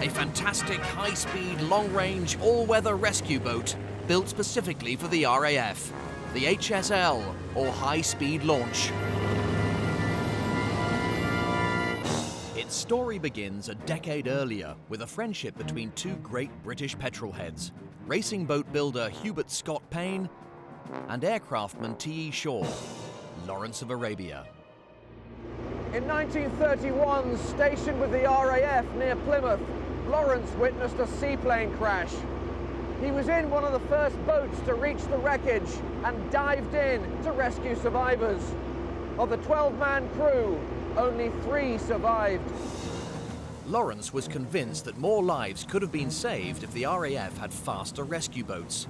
A fantastic, high-speed, long-range, all-weather rescue boat built specifically for the RAF, the HSL, or High-Speed Launch. Its story begins a decade earlier with a friendship between two great British petrolheads, racing boat builder Hubert Scott Payne and aircraftman T.E. Shaw, Lawrence of Arabia. In 1931, stationed with the RAF near Plymouth, Lawrence witnessed a seaplane crash. He was in one of the first boats to reach the wreckage and dived in to rescue survivors. Of the 12-man crew, only 3 survived. Lawrence was convinced that more lives could have been saved if the RAF had faster rescue boats.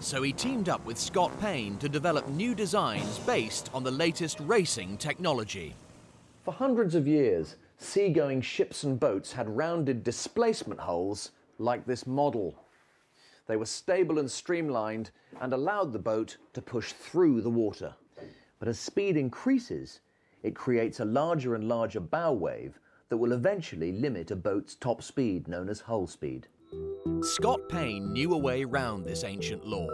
So he teamed up with Scott Payne to develop new designs based on the latest racing technology. For hundreds of years, seagoing ships and boats had rounded displacement holes like this model. They were stable and streamlined and allowed the boat to push through the water. But as speed increases, it creates a larger and larger bow wave that will eventually limit a boat's top speed, known as hull speed. Scott Payne knew a way round this ancient law.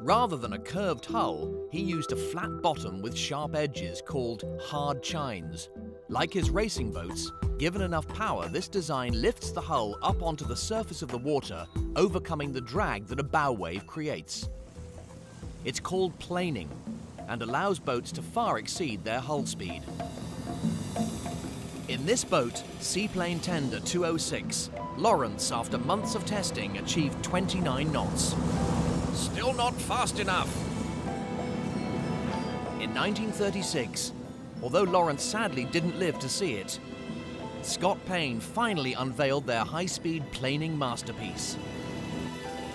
Rather than a curved hull, he used a flat bottom with sharp edges called hard chines. Like his racing boats, given enough power, this design lifts the hull up onto the surface of the water, overcoming the drag that a bow wave creates. It's called planing and allows boats to far exceed their hull speed. In this boat, Seaplane Tender 206, Lawrence, after months of testing, achieved 29 knots. Still not fast enough. In 1936, although Lawrence sadly didn't live to see it, Scott Payne finally unveiled their high-speed planing masterpiece.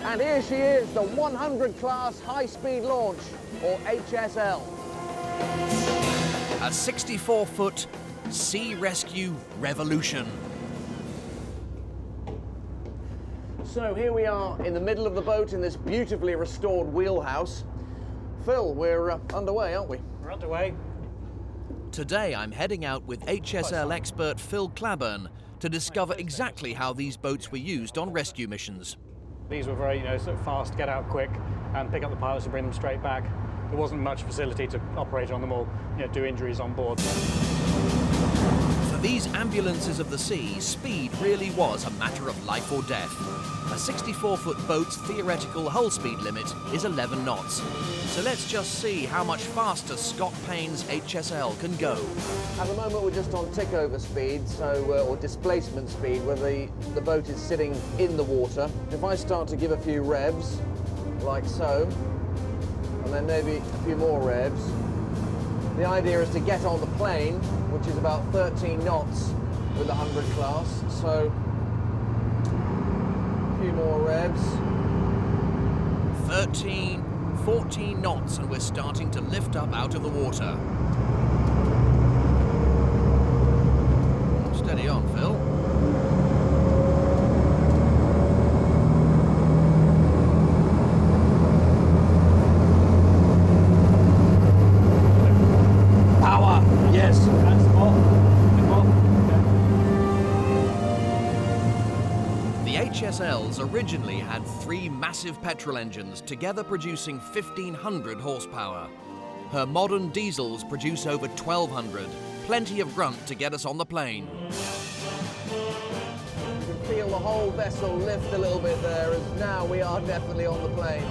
And here she is, the 100 class high-speed launch, or HSL. A 64-foot sea rescue revolution. So here we are in the middle of the boat in this beautifully restored wheelhouse. Phil, we're underway, aren't we? We're underway. Today I'm heading out with HSL expert Phil Claburn to discover exactly how these boats were used on rescue missions. These were very, sort of fast, get out quick, and pick up the pilots and bring them straight back. There wasn't much facility to operate on them or, do injuries on board. For these ambulances of the sea, speed really was a matter of life or death. A 64-foot boat's theoretical hull speed limit is 11 knots. So let's just see how much faster Scott Payne's HSL can go. At the moment we're just on tick-over speed, or displacement speed, where the boat is sitting in the water. If I start to give a few revs, like so, and then maybe a few more revs, the idea is to get on the plane, which is about 13 knots with the 100 class, so a few more revs. 13, 14 knots, and we're starting to lift up out of the water. Steady on, Phil. Power! Yes! That's more. The HSLs originally had 3 massive petrol engines, together producing 1,500 horsepower. Her modern diesels produce over 1,200, plenty of grunt to get us on the plane. You can feel the whole vessel lift a little bit there, as now we are definitely on the plane.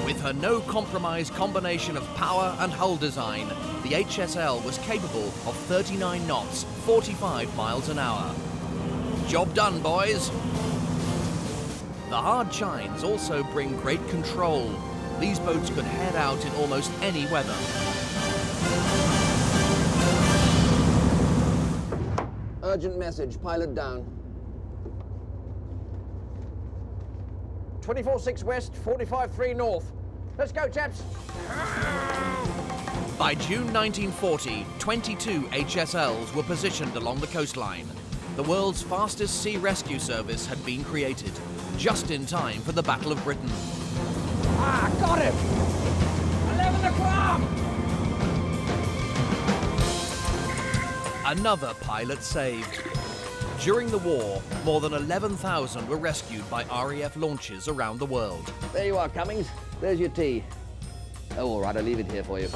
With her no-compromise combination of power and hull design, the HSL was capable of 39 knots, 45 miles an hour. Job done, boys! The hard chines also bring great control. These boats could head out in almost any weather. Urgent message, pilot down. 24-6 west, 45-3 north. Let's go, chaps. By June 1940, 22 HSLs were positioned along the coastline. The world's fastest sea rescue service had been created, just in time for the Battle of Britain. Ah, got him! 11 o'clock! Another pilot saved. During the war, more than 11,000 were rescued by RAF launches around the world. There you are, Cummings. There's your tea. Oh, all right, I'll leave it here for you.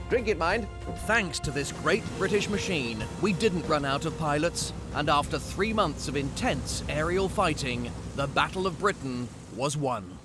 Drink it, mind. Thanks to this great British machine, we didn't run out of pilots, and after 3 months of intense aerial fighting, the Battle of Britain was won.